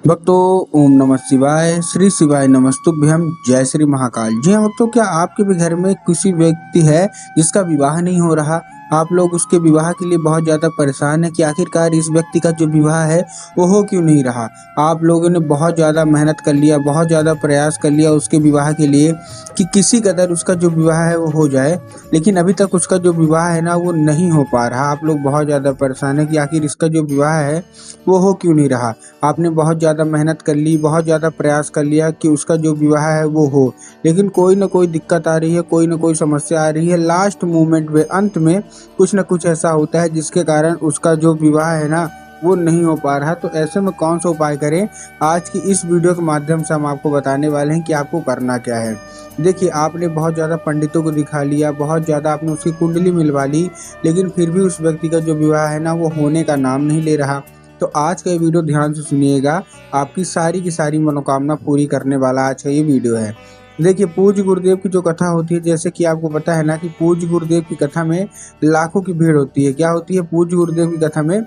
भक्तों, ओम नमः शिवाय, श्री शिवाय नमस्तुभ्यम, जय श्री महाकाल। जी हाँ भक्तों, क्या आपके भी घर में किसी व्यक्ति है जिसका विवाह नहीं हो रहा? आप लोग उसके विवाह के लिए बहुत ज़्यादा परेशान है कि आखिरकार इस व्यक्ति का जो विवाह है वो हो क्यों नहीं रहा। आप लोगों ने बहुत ज़्यादा मेहनत कर लिया, बहुत ज़्यादा प्रयास कर लिया उसके विवाह के लिए कि किसी कदर उसका जो विवाह है वो हो जाए, लेकिन अभी तक उसका जो विवाह है ना वो नहीं हो पा रहा। आप लोग बहुत ज़्यादा परेशान है कि आखिर इसका जो विवाह है वो हो क्यों नहीं रहा। आपने बहुत ज़्यादा मेहनत कर ली, बहुत ज़्यादा प्रयास कर लिया कि उसका जो विवाह है वो हो, लेकिन कोई ना कोई दिक्कत आ रही है, कोई ना कोई समस्या आ रही है। लास्ट मोमेंट में, अंत में कुछ ना कुछ ऐसा होता है जिसके कारण उसका जो विवाह है ना वो नहीं हो पा रहा। तो ऐसे में कौन सा उपाय करें, आज की इस वीडियो के माध्यम से हम आपको बताने वाले हैं कि आपको करना क्या है। देखिए, आपने बहुत ज़्यादा पंडितों को दिखा लिया, बहुत ज़्यादा आपने उसकी कुंडली मिलवा ली, लेकिन फिर भी उस व्यक्ति का जो विवाह है ना वो होने का नाम नहीं ले रहा। तो आज का ये वीडियो ध्यान से सुनिएगा, आपकी सारी की सारी मनोकामना पूरी करने वाला आज का ये वीडियो है। देखिए, पूज्य गुरुदेव की जो कथा होती है, जैसे कि आपको पता है ना कि पूज्य गुरुदेव की कथा में लाखों की भीड़ होती है। क्या होती है? पूज्य गुरुदेव की कथा में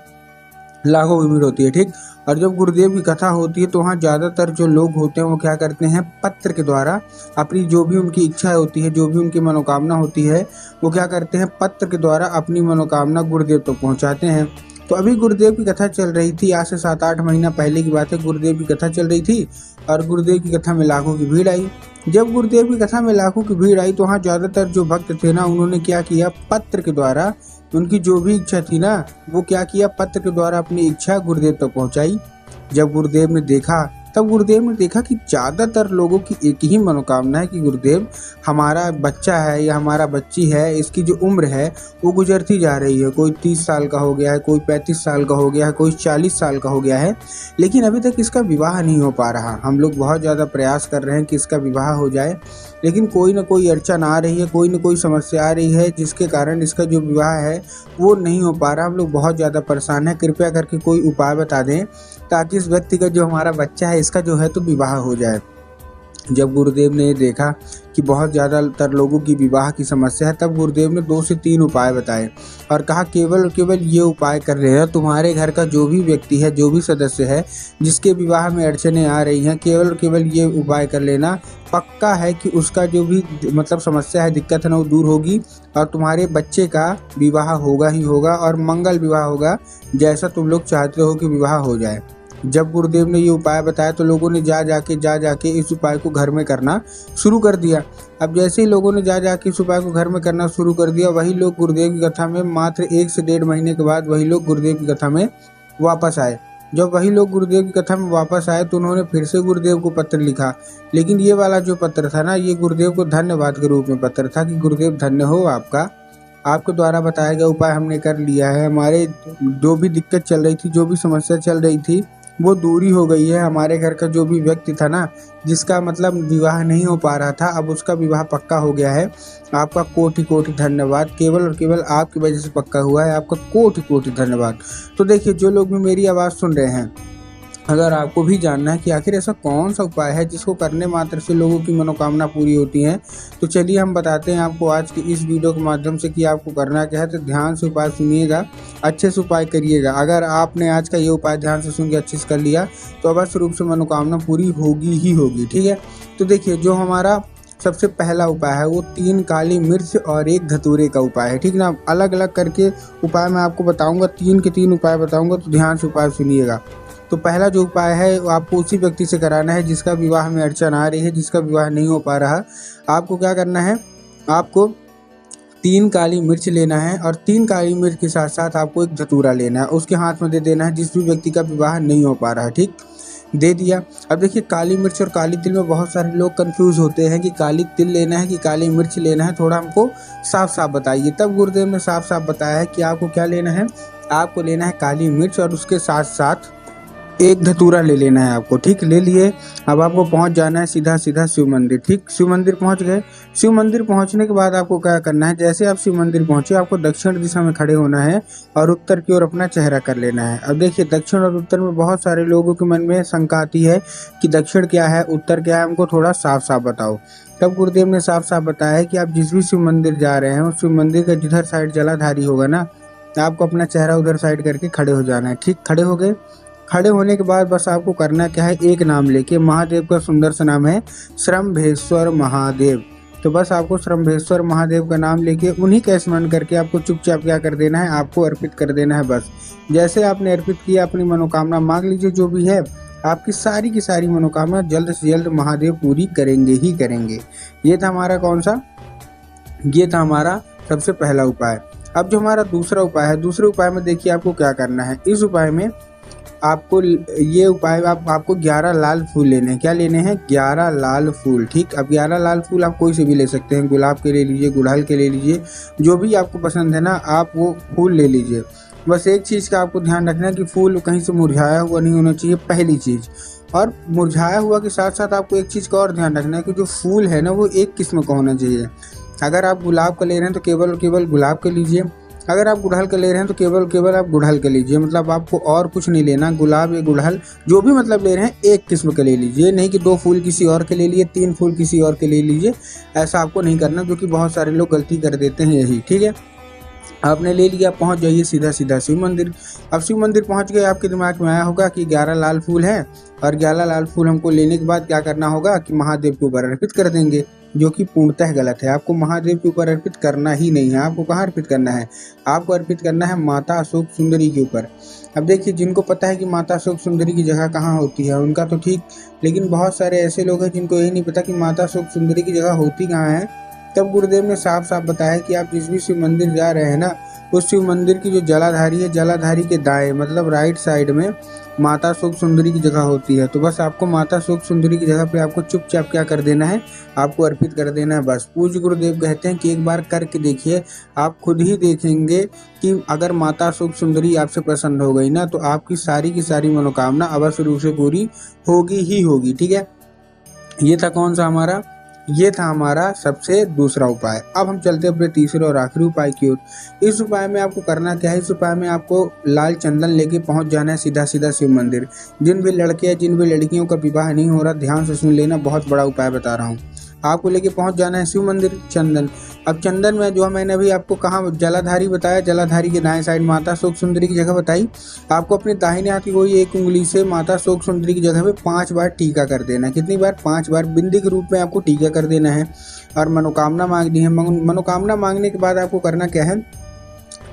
लाखों की भीड़ होती है, ठीक। और जब गुरुदेव की कथा होती है तो वहाँ ज़्यादातर जो लोग होते हैं वो क्या करते हैं, पत्र के द्वारा अपनी जो भी उनकी इच्छा होती है, जो भी उनकी मनोकामना होती है, वो क्या करते हैं, पत्र के द्वारा अपनी मनोकामना गुरुदेव तक पहुँचाते हैं। तो अभी गुरुदेव की कथा चल रही थी, आज से 7-8 महीना पहले की बात है। गुरुदेव की कथा चल रही थी और गुरुदेव की कथा में लाखों की भीड़ आई। जब गुरुदेव की कथा में लाखों की भीड़ आई तो वहाँ ज़्यादातर जो भक्त थे ना, उन्होंने क्या किया, पत्र के द्वारा उनकी जो भी इच्छा थी ना वो क्या किया, पत्र के द्वारा अपनी इच्छा गुरुदेव तक पहुँचाई। जब गुरुदेव ने देखा, तब गुरुदेव ने देखा कि ज़्यादातर लोगों की एक ही मनोकामना है कि गुरुदेव, हमारा बच्चा है या हमारा बच्ची है, इसकी जो उम्र है वो गुजरती जा रही है। कोई 30 साल का हो गया है, कोई 35 साल का हो गया है, कोई 40 साल का हो गया है, लेकिन अभी तक इसका विवाह नहीं हो पा रहा। हम लोग बहुत ज़्यादा प्रयास कर रहे हैं कि इसका विवाह हो जाए, लेकिन कोई ना कोई अड़चन आ रही है, कोई ना कोई समस्या आ रही है जिसके कारण इसका जो विवाह है वो नहीं हो पा रहा। हम लोग बहुत ज़्यादा परेशान हैं, कृपया करके कोई उपाय बता दें ताकि इस व्यक्ति का जो हमारा बच्चा है इसका जो है तो विवाह हो जाए। जब गुरुदेव ने देखा कि बहुत ज़्यादातर लोगों की विवाह की समस्या है, तब गुरुदेव ने 2 से 3 उपाय बताए और कहा केवल और केवल ये उपाय कर रहे हैं। तुम्हारे घर का जो भी व्यक्ति है, जो भी सदस्य है जिसके विवाह में अड़चनें आ रही हैं, केवल और केवल ये उपाय कर लेना। पक्का है कि उसका जो भी मतलब समस्या है, दिक्कत है ना, वो दूर होगी और तुम्हारे बच्चे का विवाह होगा ही होगा और मंगल विवाह होगा, जैसा तुम लोग चाहते हो कि विवाह हो जाए। जब गुरुदेव ने ये उपाय बताया तो लोगों ने जा जाके इस उपाय को घर में करना शुरू कर दिया। अब जैसे ही लोगों ने जा जाके इस उपाय को घर में करना शुरू कर दिया, वही लोग गुरुदेव की कथा में मात्र 1 से 1.5 महीने के बाद वही लोग गुरुदेव की कथा में वापस आए। जब वही लोग गुरुदेव की कथा में वापस आए तो उन्होंने फिर से गुरुदेव को पत्र लिखा, लेकिन ये वाला जो पत्र था ना, ये गुरुदेव को धन्यवाद के रूप में पत्र था कि गुरुदेव धन्य हो आपका, आपके द्वारा बताया गया उपाय हमने कर लिया है। हमारे जो भी दिक्कत चल रही थी, जो भी समस्या चल रही थी, वो दूरी हो गई है। हमारे घर का जो भी व्यक्ति था ना, जिसका मतलब विवाह नहीं हो पा रहा था, अब उसका विवाह पक्का हो गया है। आपका कोटि कोटि धन्यवाद, केवल और केवल आपकी वजह से पक्का हुआ है, आपका कोटि कोटि धन्यवाद। तो देखिए, जो लोग भी मेरी आवाज़ सुन रहे हैं, अगर आपको भी जानना है कि आखिर ऐसा कौन सा उपाय है जिसको करने मात्र से लोगों की मनोकामना पूरी होती है, तो चलिए हम बताते हैं आपको आज की इस वीडियो के माध्यम से कि आपको करना क्या है। तो ध्यान से उपाय सुनिएगा, अच्छे से उपाय करिएगा। अगर आपने आज का ये उपाय ध्यान से सुन के अच्छे से कर लिया तो अवश्य रूप से मनोकामना पूरी होगी ही होगी, ठीक है। तो देखिए, जो हमारा सबसे पहला उपाय है वो 3 काली मिर्च और 1 धतूरे का उपाय है, ठीक ना। अलग अलग करके उपाय मैं आपको बताऊँगा, 3 के 3 उपाय बताऊँगा, तो ध्यान से उपाय सुनिएगा। तो पहला जो उपाय है वो आपको उसी व्यक्ति से कराना है जिसका विवाह में अड़चन आ रही है, जिसका विवाह नहीं हो पा रहा। आपको क्या करना है, आपको 3 काली मिर्च लेना है और 3 काली मिर्च के साथ साथ आपको 1 धतूरा लेना है, उसके हाथ में दे देना है जिस भी व्यक्ति का विवाह नहीं हो पा रहा है, ठीक। दे दिया। अब देखिए, काली मिर्च और काली तिल में बहुत सारे लोग कंफ्यूज होते हैं कि काली तिल लेना है कि काली मिर्च लेना है, थोड़ा हमको साफ साफ बताइए। तब गुरुदेव ने साफ साफ बताया है कि आपको क्या लेना है, आपको लेना है काली मिर्च और उसके साथ साथ 1 धतूरा ले लेना है आपको, ठीक। ले लिए। अब आपको पहुंच जाना है सीधा सीधा शिव मंदिर, ठीक। शिव मंदिर पहुंच गए। शिव मंदिर पहुंचने के बाद आपको क्या करना है, जैसे आप शिव मंदिर पहुंचे आपको दक्षिण दिशा में खड़े होना है और उत्तर की ओर अपना चेहरा कर लेना है। अब देखिए, दक्षिण और उत्तर में बहुत सारे लोगों के मन में शंका आती है कि दक्षिण क्या है, उत्तर क्या है, हमको थोड़ा साफ साफ बताओ। तब गुरुदेव ने साफ साफ बताया है कि आप जिस भी शिव मंदिर जा रहे हैं उस शिव मंदिर का जिधर साइड जलाधारी होगा ना, आपको अपना चेहरा उधर साइड करके खड़े हो जाना है, ठीक। खड़े हो गए। खड़े होने के बाद बस आपको करना क्या है, एक नाम लेके, महादेव का सुंदर सा नाम है श्रम्भेश्वर महादेव। तो बस आपको श्रम्भेश्वर महादेव का नाम लेके उन्हीं का स्मरण करके आपको चुपचाप क्या कर देना है, आपको अर्पित कर देना है। बस जैसे आपने अर्पित किया, अपनी मनोकामना मांग लीजिए, जो भी है आपकी सारी की सारी मनोकामना जल्द से जल्द महादेव पूरी करेंगे ही करेंगे। ये था हमारा कौन सा, ये था हमारा सबसे पहला उपाय। अब जो हमारा दूसरा उपाय है, दूसरे उपाय में देखिए आपको क्या करना है। इस उपाय में आपको ये उपाय आपको 11 लाल फूल लेने हैं। क्या लेने हैं? 11 लाल फूल। ठीक, अब 11 लाल फूल आप कोई से भी ले सकते हैं, गुलाब के ले लीजिए, गुड़हल के ले लीजिए, जो भी आपको पसंद है ना, आप वो फूल ले लीजिए। बस एक चीज़ का आपको ध्यान रखना है कि फूल कहीं से मुरझाया हुआ नहीं होना चाहिए, पहली चीज़। और मुरझाया हुआ के साथ साथ आपको एक चीज़ का और ध्यान रखना है कि जो फूल है ना, वो एक किस्म का होना चाहिए। अगर आप गुलाब का ले रहे हैं तो केवल और केवल गुलाब के लीजिए, अगर आप गुड़हल का ले रहे हैं तो केवल केवल आप गुड़हल के लीजिए। मतलब आपको और कुछ नहीं लेना, गुलाब या गुड़हल जो भी मतलब ले रहे हैं एक किस्म के ले लीजिए, नहीं कि 2 फूल किसी और के ले लिए, 3 फूल किसी और के ले लीजिए। ऐसा आपको नहीं करना, जो कि बहुत सारे लोग गलती कर देते हैं यही। ठीक है, आपने ले लिया, पहुंच जाइए सीधा सीधा शिव मंदिर। अब शिव मंदिर पहुंच गए, आपके दिमाग में आया होगा कि 11 लाल फूल हैं, और 11 लाल फूल हमको लेने के बाद क्या करना होगा कि महादेव के ऊपर अर्पित कर देंगे, जो कि पूर्णतः गलत है। आपको महादेव के ऊपर अर्पित करना ही नहीं है। आपको कहाँ अर्पित करना है? आपको अर्पित करना है माता अशोक सुंदरी के ऊपर। अब देखिए, जिनको पता है कि माता अशोक सुंदरी की जगह कहाँ होती है उनका तो ठीक, लेकिन बहुत सारे ऐसे लोग हैं जिनको यही नहीं पता कि माता अशोक सुंदरी की जगह होती कहाँ है। तब गुरुदेव ने साफ साफ बताया कि आप जिस भी शिव मंदिर जा रहे हैं ना, उस शिव मंदिर की जो जलाधारी है, जलाधारी के दाएं मतलब राइट साइड में माता अशोक सुंदरी की जगह होती है। तो बस आपको माता अशोक सुंदरी की जगह पे आपको चुपचाप क्या कर देना है, आपको अर्पित कर देना है। बस पूज्य गुरुदेव कहते हैं कि एक बार करके देखिए, आप खुद ही देखेंगे कि अगर माता अशोक सुंदरी आपसे प्रसन्न हो गई ना, तो आपकी सारी की सारी मनोकामना अवश्य रूप से पूरी होगी ही होगी। ठीक है, ये था कौन सा हमारा, ये था हमारा सबसे दूसरा उपाय। अब हम चलते हैं अपने तीसरे और आखिरी उपाय की ओर। इस उपाय में आपको करना क्या है, इस उपाय में आपको लाल चंदन लेके पहुंच जाना है सीधा सीधा शिव मंदिर। जिन भी लड़के हैं, जिन भी लड़कियों का विवाह नहीं हो रहा, ध्यान से सुन लेना, बहुत बड़ा उपाय बता रहा हूँ। आपको लेके पहुंच जाना है शिव मंदिर चंदन। अब चंदन में जो मैंने अभी आपको कहाँ जलाधारी बताया, जलाधारी के दाएं साइड माता अशोक सुंदरी की जगह बताई। आपको अपने दाहिने हाथ की कोई एक उंगली से माता अशोक सुंदरी की जगह पे 5 बार टीका कर देना है। कितनी बार? 5 बार बिंदी के रूप में आपको टीका कर देना है और मनोकामना मांगनी है। मनोकामना मांगने के बाद आपको करना क्या है,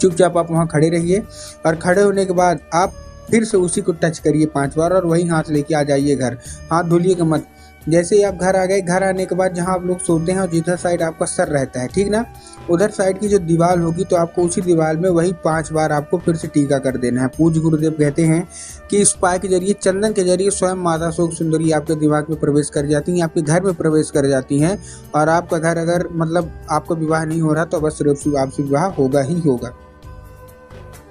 चुपचाप आप वहाँ खड़े रहिए, और खड़े होने के बाद आप फिर से उसी को टच करिए 5 बार, और वही हाथ लेके आ जाइए घर। हाथ धुलिएगा मत। जैसे ही आप घर आ गए, घर आने के बाद जहाँ आप लोग सोते हैं और जिधर साइड आपका सर रहता है, ठीक ना, उधर साइड की जो दीवार होगी, तो आपको उसी दीवार में वही 5 बार आपको फिर से टीका कर देना है। पूज्य गुरुदेव कहते हैं कि इस उपाय के जरिए, चंदन के जरिए स्वयं माता अशोक सुंदरी आपके दिमाग में प्रवेश कर जाती हैं, आपके घर में प्रवेश कर जाती हैं, और आपका घर अगर मतलब आपका विवाह नहीं हो रहा तो अवश्य रूप से आपसे विवाह होगा ही होगा।